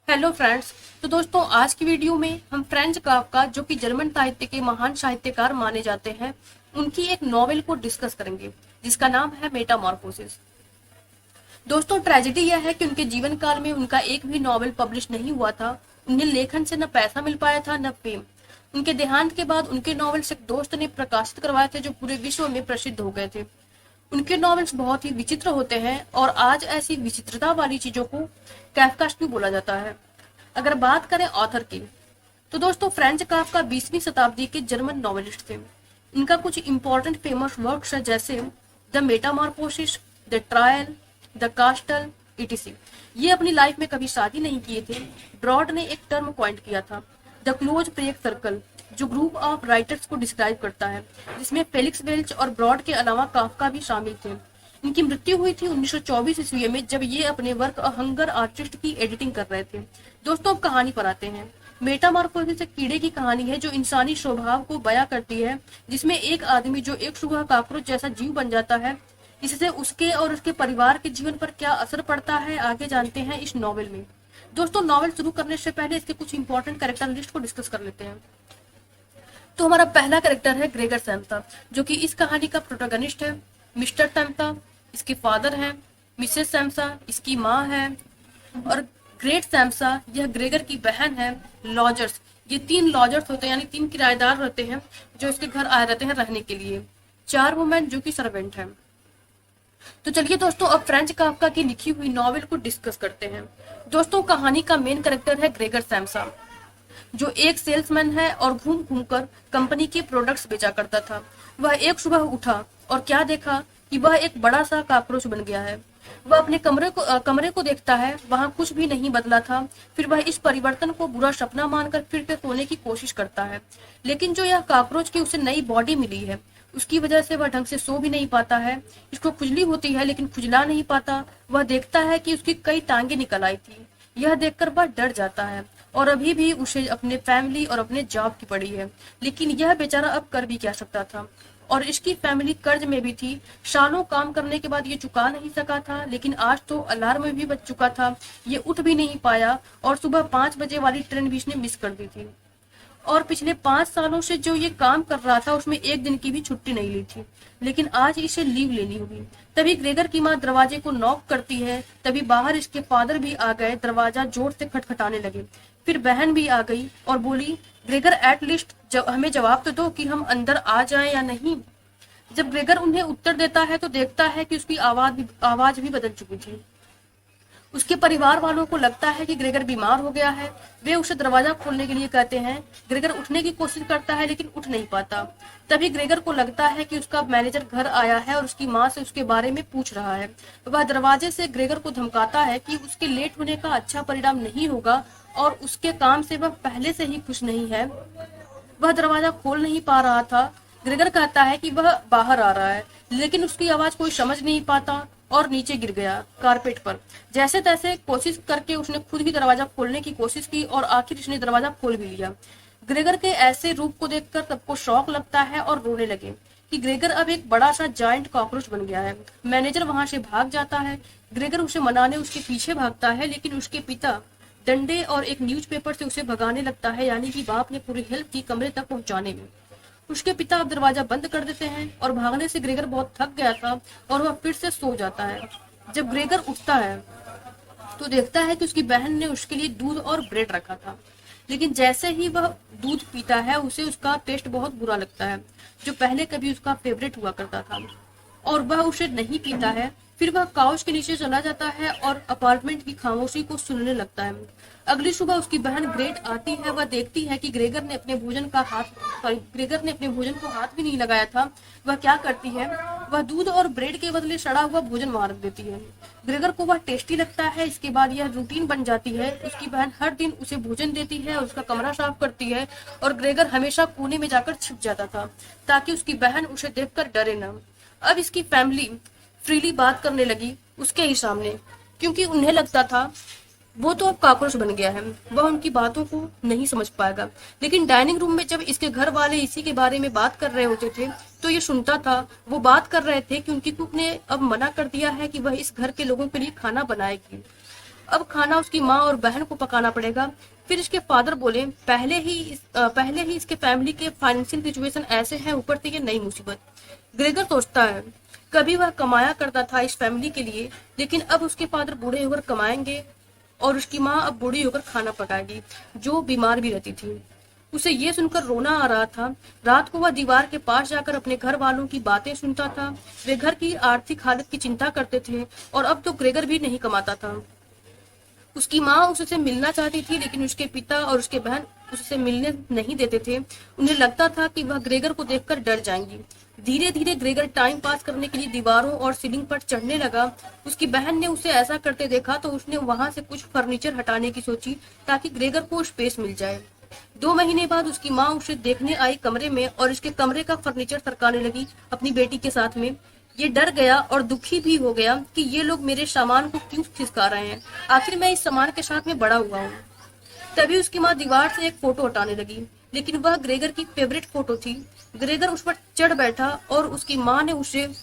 Hello friends. तो दोस्तों, आज की वीडियो में हम फ्रेंच काफका, जो कि जर्मन साहित्य के महान साहित्यकार माने जाते हैं, उनकी एक नॉवेल को डिस्कस करेंगे जिसका नाम है मेटामॉर्फोसिस। दोस्तों, ट्रेजेडी यह है कि उनके जीवन काल में उनका एक भी नॉवेल पब्लिश नहीं हुआ था। उन्हें लेखन से न पैसा मिल पाया था न फेम। उनके देहांत के बाद उनके नॉवेल्स एक दोस्त ने प्रकाशित करवाए थे जो पूरे विश्व में प्रसिद्ध हो गए थे। उनके नॉवेल्स बहुत ही विचित्र होते हैं और आज ऐसी विचित्रता वाली चीजों को कैफकास्टी बोला जाता है। अगर बात करें ऑथर की, तो दोस्तों फ्रेंच काफका 20वीं शताब्दी के जर्मन नॉवेलिस्ट थे। इनका कुछ इंपॉर्टेंट फेमस वर्क्स है, जैसे the Metamorphosis, the trial, the कास्टल, etc.. ये अपनी लाइफ में कभी शादी नहीं किए थे। ब्रॉड ने एक टर्म कॉइंट किया था, द क्लोज प्रेक सर्कल, जो ग्रुप ऑफ राइटर्स को डिस्क्राइब करता है, जिसमें फेलिक्स वेल्च और ब्रॉड के अलावा काफका भी शामिल थे। इनकी मृत्यु हुई थी 1924 ईस्वी में, जब ये अपने वर्क अ हंगर आर्टिस्ट की एडिटिंग कर रहे थे। दोस्तों, अब कहानी पर आते हैं। मेटामॉर्फोसिस एक कीड़े की कहानी है जो इंसानी स्वभाव को बयां करती है, जिसमें एक आदमी जो एक सुबह कॉकरोच जैसा जीव बन जाता है, इससे उसके और उसके परिवार के जीवन पर क्या असर पड़ता है, आगे जानते हैं इस नॉवेल में। दोस्तों, नॉवेल शुरू करने से पहले इसके कुछ इंपॉर्टेंट कैरेक्टर लिस्ट को डिस्कस कर लेते हैं। तो हमारा पहला कैरेक्टर है ग्रेगर सैम्सा, जो कि इस कहानी का प्रोटोगनिस्ट है। मिस्टर सैम्सा इसके फादर हैं, मिसेस सैम्सा इसकी माँ है, और ग्रेट सैम्सा यह ग्रेगर की बहन है। लॉजर्स, ये 3 लॉजर्स होते हैं, यानी 3 किराएदार रहते हैं जो इसके घर आए रहते हैं रहने के लिए। 4 वुमेन जो कि सर्वेंट हैं। तो चलिए दोस्तों, अब फ्रेंच काफका की लिखी हुई नॉवेल को डिस्कस करते हैं। दोस्तों, कहानी का मेन कैरेक्टर है ग्रेगर सैम्सा, जो एक सेल्समैन है और घूम घूम कर कंपनी के प्रोडक्ट्स बेचा करता था। वह एक सुबह उठा और क्या देखा कि वह एक बड़ा सा कॉकरोच बन गया है। वह अपने कमरे को देखता है, वहां कुछ भी नहीं बदला था। फिर वह इस परिवर्तन को बुरा सपना मानकर फिर से सोने की कोशिश करता है, लेकिन जो यह कॉकरोच की उसे नई बॉडी मिली है, उसकी वजह से वह ढंग से सो भी नहीं पाता है। इसको खुजली होती है लेकिन खुजला नहीं पाता। वह देखता है कि उसकी कई टांगे निकल आई थी। यह देखकर वह डर जाता है और अभी भी उसे अपने फैमिली और अपने जॉब की पड़ी है, लेकिन यह बेचारा अब कर भी क्या सकता था। और इसकी फैमिली कर्ज में भी थी। सालों काम करने के बाद ये चुका नहीं सका था, लेकिन आज तो अलार्म भी बज चुका था। ये उठ भी नहीं पाया और सुबह 5 बजे वाली ट्रेन भी इसने मिस कर दी थी। और पिछले 5 सालों से जो ये काम कर रहा था उसमें एक दिन की भी छुट्टी नहीं ली थी, लेकिन आज इसे लीव लेनी होगी। तभी ग्रेगर की माँ दरवाजे को नॉक करती है। तभी बाहर इसके फादर भी आ गए, दरवाजा जोर से खटखटाने लगे। फिर बहन भी आ गई और बोली, ग्रेगर एटलीस्ट हमें जवाब तो दो कि हम अंदर आ जाएं या नहीं। जब ग्रेगर उन्हें उत्तर देता है तो देखता है कि उसकी आवाज भी बदल चुकी थी। उसके परिवार वालों को लगता है कि ग्रेगर बीमार हो गया है। वे उसे दरवाजा खोलने के लिए कहते हैं। ग्रेगर उठने की कोशिश करता है लेकिन उठ नहीं पाता। तभी ग्रेगर को लगता है कि उसका मैनेजर घर आया है और उसकी माँ से उसके बारे में पूछ रहा है। वह दरवाजे से ग्रेगर को धमकाता है कि उसके लेट होने का अच्छा परिणाम नहीं होगा और उसके काम से वह पहले से ही खुश नहीं है। वह दरवाजा खोल नहीं पा रहा था। ग्रेगर कहता है कि वह बाहर आ रहा है, लेकिन उसकी आवाज कोई समझ नहीं पाता और नीचे गिर गया कारपेट पर। जैसे तैसे कोशिश करके उसने खुद ही दरवाजा खोलने की कोशिश की और आखिर उसने दरवाजा खोल भी लिया। ग्रेगर के ऐसे रूप को देखकर सबको शौक लगता है और रोने लगे कि ग्रेगर अब एक बड़ा सा जायंट कॉकरोच बन गया है। मैनेजर वहां से भाग जाता है। ग्रेगर उसे मनाने उसके पीछे भागता है, लेकिन उसके पिता डंडे और एक न्यूज़पेपर से उसे भगाने लगता है, यानी कि बाप ने पूरी हेल्प की कमरे तक पहुंचाने में। उसके पिता अब दरवाजा बंद कर देते हैं और भागने से ग्रेगर बहुत थक गया था और वह फिर से सो जाता है। जब ग्रेगर उठता है तो देखता है कि उसकी बहन ने उसके लिए दूध और ब्रेड रखा था, लेकिन जैसे ही वह दूध पीता है उसे उसका टेस्ट बहुत बुरा लगता है, जो पहले कभी उसका फेवरेट हुआ करता था, और वह उसे नहीं पीता है। फिर वह काउच के नीचे चला जाता है और अपार्टमेंट की खामोशी को सुनने लगता है। अगली सुबह उसकी बहन ग्रेट आती है। वह देखती है कि ग्रेगर ने अपने भोजन को हाथ भी नहीं लगाया था। वह क्या करती है, वह दूध और ब्रेड के बदले सड़ा हुआ भोजन वहां रख देती है। ग्रेगर को वह टेस्टी लगता है। इसके बाद यह रूटीन बन जाती है। उसकी बहन हर दिन उसे भोजन देती है, उसका कमरा साफ करती है, और ग्रेगर हमेशा कोने में जाकर छिप जाता था ताकि उसकी बहन उसे देखकर डरे न। अब इसकी फैमिली फ्रीली बात करने लगी उसके ही सामने, क्योंकि उन्हें लगता था वो तो अब कॉकरोच बन गया है, वह उनकी बातों को नहीं समझ पाएगा। लेकिन डाइनिंग रूम में जब इसके घर वाले इसी के बारे में बात कर रहे होते थे तो ये सुनता था। वो बात कर रहे थे कि उनकी कुक ने अब मना कर दिया है कि वह इस घर के लोगों के लिए खाना बनाएगी। अब खाना उसकी माँ और बहन को पकाना पड़ेगा। फिर इसके फादर बोले, पहले ही इसके फैमिली के फाइनेंशियल सिचुएशन ऐसे हैं, ऊपर से ये नई मुसीबत। ग्रेगर सोचता है, कभी वह कमाया करता था इस फैमिली के लिए, लेकिन अब उसके फादर बूढ़े होकर कमाएंगे और उसकी माँ अब बूढ़ी होकर खाना पकाएगी, जो बीमार भी रहती थी। उसे ये सुनकर रोना आ रहा था। रात को वह दीवार के पास जाकर अपने घर वालों की बातें सुनता था। वे घर की आर्थिक हालत की चिंता करते थे और अब तो ग्रेगर भी नहीं कमाता था। उसकी माँ उससे मिलना चाहती थी, लेकिन उसके पिता और उसके बहन उससे मिलने नहीं देते थे। उन्हें लगता था कि वह ग्रेगर को देखकर डर जाएंगी। धीरे धीरे ग्रेगर टाइम पास करने के लिए दीवारों और सीलिंग पर चढ़ने लगा। उसकी बहन ने उसे ऐसा करते देखा तो उसने वहां से कुछ फर्नीचर हटाने की सोची ताकि ग्रेगर को स्पेस मिल जाए। 2 महीने बाद उसकी माँ उसे देखने आई कमरे में और इसके कमरे का फर्नीचर सरकाने लगी अपनी बेटी के साथ में। ये डर गया और दुखी भी हो गया कि ये लोग मेरे सामान को क्यों खिसका रहे हैं, आखिर मैं इस सामान के साथ में बड़ा हुआ हूँ। तभी उसकी माँ दीवार से एक फोटो हटाने लगी, लेकिन वह ग्रेगर की फेवरेट फोटो थी। ग्रेगर उस पर चढ़ बैठा और उसकी माँ ने उसे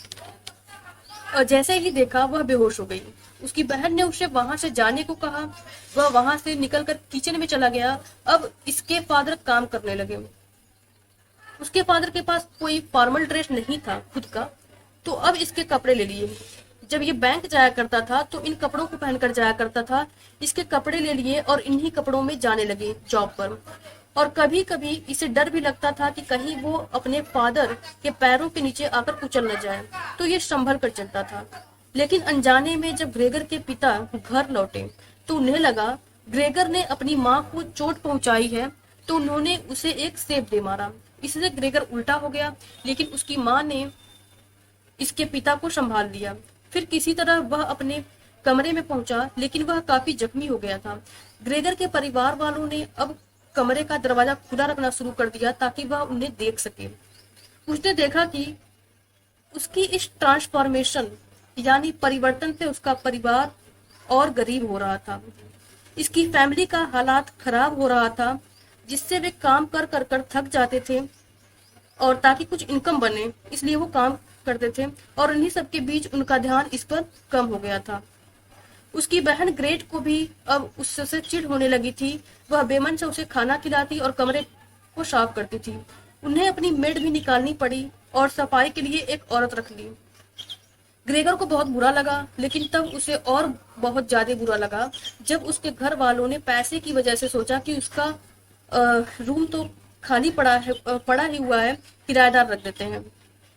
जैसे ही देखा वह बेहोश हो गई। उसकी बहन ने उसे वहां से जाने को कहा। वह वहां से निकलकर किचन में चला गया। अब इसके फादर काम करने लगे। उसके फादर के पास कोई फॉर्मल ड्रेस नहीं था खुद का, तो अब इसके कपड़े ले लिए। जब ये बैंक जाया करता था तो इन कपड़ों को पहनकर जाया करता था। इसके कपड़े ले लिए और इन्हीं कपड़ों में जाने लगे जॉब पर। और कभी कभी इसे डर भी लगता था कि कहीं वो अपने फादर के पैरों के नीचे आकर कुचल न जाए, तो ये संभल कर चलता था। लेकिन अनजाने में जब ग्रेगर के पिता घर लौटे तो उन्हें लगा ग्रेगर ने अपनी माँ को चोट पहुंचाई है, तो उन्होंने उसे एक सेब दे मारा। इससे ग्रेगर उल्टा हो गया, लेकिन उसकी माँ ने इसके पिता को संभाल लिया। फिर किसी तरह वह अपने कमरे में पहुंचा, लेकिन वह काफी जख्मी हो गया था। ग्रेगर के परिवार वालों ने अब कमरे का दरवाजा खुला रखना शुरू कर दिया ताकि वह उन्हें देख सके। उसने देखा कि उसकी इस ट्रांसफॉर्मेशन यानी परिवर्तन से उसका परिवार और गरीब हो रहा था। इसकी फैमिली का हालात खराब हो रहा था, जिससे वे काम कर कर कर थक जाते थे और ताकि कुछ इनकम बने इसलिए वो काम करते थे, और इन्हीं सबके बीच उनका ध्यान इस पर कम हो गया था। उसकी बहन ग्रेट को भी अब उससे चिढ़ होने लगी थी। वह बेमन से उसे खाना खिलाती और कमरे को साफ करती थी। उन्हें अपनी मेड भी निकालनी पड़ी और सफाई के लिए एक औरत रख ली। ग्रेगर को बहुत बुरा लगा, लेकिन तब उसे और बहुत ज्यादा बुरा लगा जब उसके घर वालों ने पैसे की वजह से सोचा कि उसका रूम तो खाली पड़ा ही हुआ है, किराएदार रख देते हैं।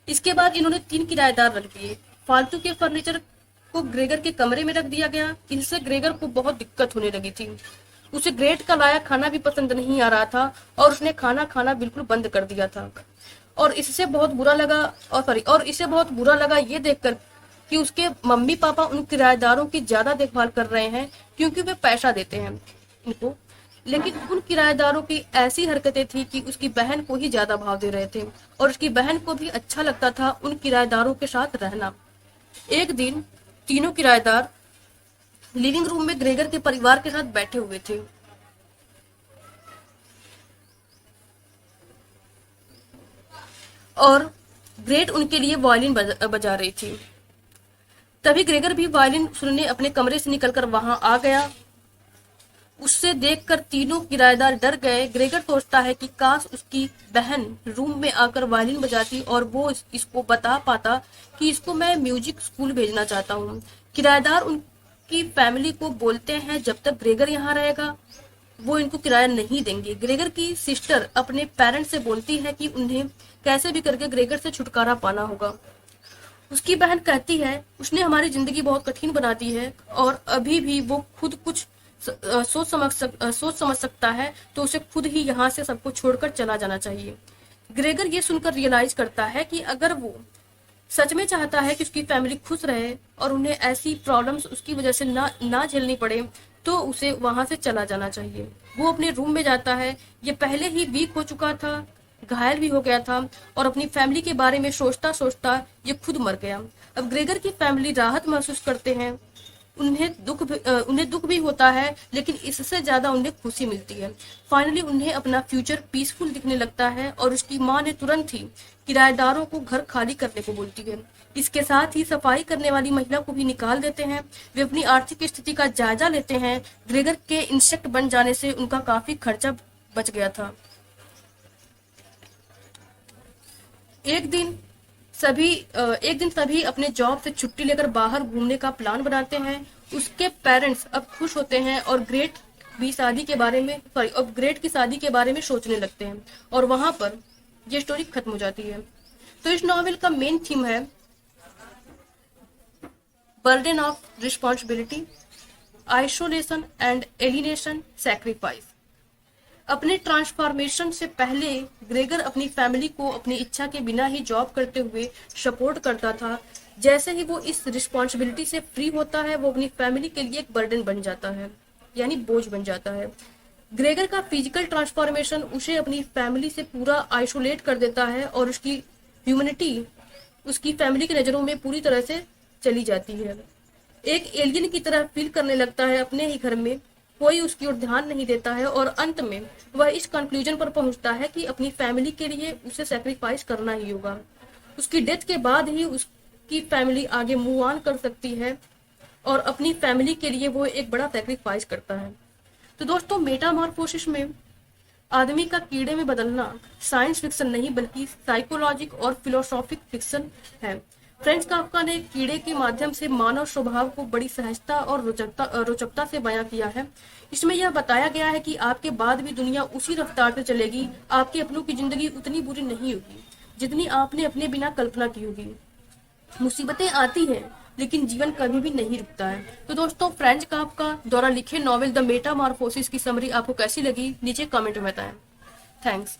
इसके बाद इन्होंने 3 किराएदार रख दिए। फालतू के फर्नीचर को ग्रेगर के कमरे में रख दिया गया। इससे ग्रेगर को बहुत दिक्कत होने लगी थी। उसे ग्रेट का लाया खाना भी पसंद नहीं आ रहा था और उसने खाना खाना बिल्कुल बंद कर दिया था। और इसे बहुत बुरा लगा ये देखकर कि उसके मम्मी पापा उन किराएदारों की ज्यादा देखभाल कर रहे हैं क्योंकि वे पैसा देते हैं इनको। लेकिन उन किराएदारों की ऐसी हरकतें थी कि उसकी बहन को ही ज्यादा भाव दे रहे थे और उसकी बहन को भी अच्छा लगता था उन किराएदारों के साथ रहना। एक दिन तीनों किराएदार लिविंग रूम में ग्रेगर के परिवार के साथ बैठे हुए थे। और ग्रेट उनके लिए वायलिन बजा रही थी। तभी ग्रेगर भी वायलिन सुनने अपने कमरे से निकलकर वहां आ गया। उससे देखकर तीनों किराएदार डर गए। ग्रेगर सोचता है कि काश उसकी बहन रूम में आकर वायलिन बजाती और वो इसको बता पाता कि इसको मैं म्यूजिक स्कूल भेजना चाहता हूँ। किराएदार उनकी फैमिली को बोलते हैं जब तक ग्रेगर यहाँ रहेगा वो इनको किराया नहीं देंगे। ग्रेगर की सिस्टर अपने पेरेंट्स से बोलती है कि उन्हें कैसे भी करके ग्रेगर से छुटकारा पाना होगा। उसकी बहन कहती है उसने हमारी जिंदगी बहुत कठिन बना दी है और अभी भी वो खुद कुछ सोच समझ सकता है, तो उसे खुद ही यहाँ से सबको छोड़कर चला जाना चाहिए। ग्रेगर ये सुनकर रियलाइज करता है कि अगर वो सच में चाहता है कि उसकी फैमिली खुश रहे और उन्हें ऐसी प्रॉब्लम्स उसकी वजह से ना झेलनी पड़े, तो उसे वहां से चला जाना चाहिए। वो अपने रूम में जाता है। ये पहले ही वीक हो चुका था, घायल भी हो गया था और अपनी फैमिली के बारे में सोचता सोचता ये खुद मर गया। अब ग्रेगर की फैमिली राहत महसूस करते हैं उन्हें दुख भी होता है, लेकिन इससे ज्यादा उन्हें खुशी मिलती है। फाइनली उन्हें अपना फ्यूचर पीसफुल दिखने लगता है और उसकी माँ ने तुरंत ही किराएदारों को घर खाली करने को बोलती है। इसके साथ ही सफाई करने वाली महिला को भी निकाल देते हैं। वे अपनी आर्थिक स्थिति का जायजा लेते हैं। ग्रेगर के इंसेक्ट बन जाने से उनका काफी खर्चा बच गया था। एक दिन सभी अपने जॉब से छुट्टी लेकर बाहर घूमने का प्लान बनाते हैं। उसके पेरेंट्स अब खुश होते हैं और ग्रेट की शादी के बारे में सोचने लगते हैं, और वहां पर ये स्टोरी खत्म हो जाती है। तो इस नॉवेल का मेन थीम है burden of responsibility, isolation and alienation, sacrifice. अपने ट्रांसफॉर्मेशन से पहले ग्रेगर अपनी फैमिली को अपनी इच्छा के बिना ही जॉब करते हुए सपोर्ट करता था। जैसे ही वो इस रिस्पॉन्सिबिलिटी से फ्री होता है, वो अपनी फैमिली के लिए एक बर्डन बन जाता है, यानी बोझ बन जाता है। ग्रेगर का फिजिकल ट्रांसफॉर्मेशन उसे अपनी फैमिली से पूरा आइसोलेट कर देता है और उसकी ह्यूमैनिटी उसकी फैमिली की नजरों में पूरी तरह से चली जाती है। एक एलियन की तरह फील करने लगता है अपने ही घर में, कोई उसकी ओर ध्यान नहीं देता है, और अंत में वह इस कंक्लूजन पर पहुंचता है कि अपनी फैमिली के लिए उसे सैक्रिफाइस करना ही होगा। उसकी डेथ के बाद ही उसकी फैमिली आगे मूव ऑन कर सकती है, और अपनी फैमिली के लिए वो एक बड़ा सैक्रिफाइस करता है। तो दोस्तों, मेटामॉर्फोसिस में आदमी का कीड़े में बदलना साइंस फिक्शन नहीं बल्कि साइकोलॉजिक और फिलोसॉफिक फिक्शन है। फ्रेंच काफ्का ने कीड़े के माध्यम से मानव स्वभाव को बड़ी सहजता और रोचकता से बयां किया है। इसमें यह बताया गया है कि आपके बाद भी दुनिया उसी रफ्तार से चलेगी, आपके अपनों की जिंदगी उतनी बुरी नहीं होगी जितनी आपने अपने बिना कल्पना की होगी। मुसीबतें आती हैं, लेकिन जीवन कभी भी नहीं रुकता है। तो दोस्तों, फ्रेंच काफ्का द्वारा लिखे नॉवेल द मेटामॉर्फोसिस की समरी आपको कैसी लगी, नीचे कमेंट में बताएं। थैंक्स।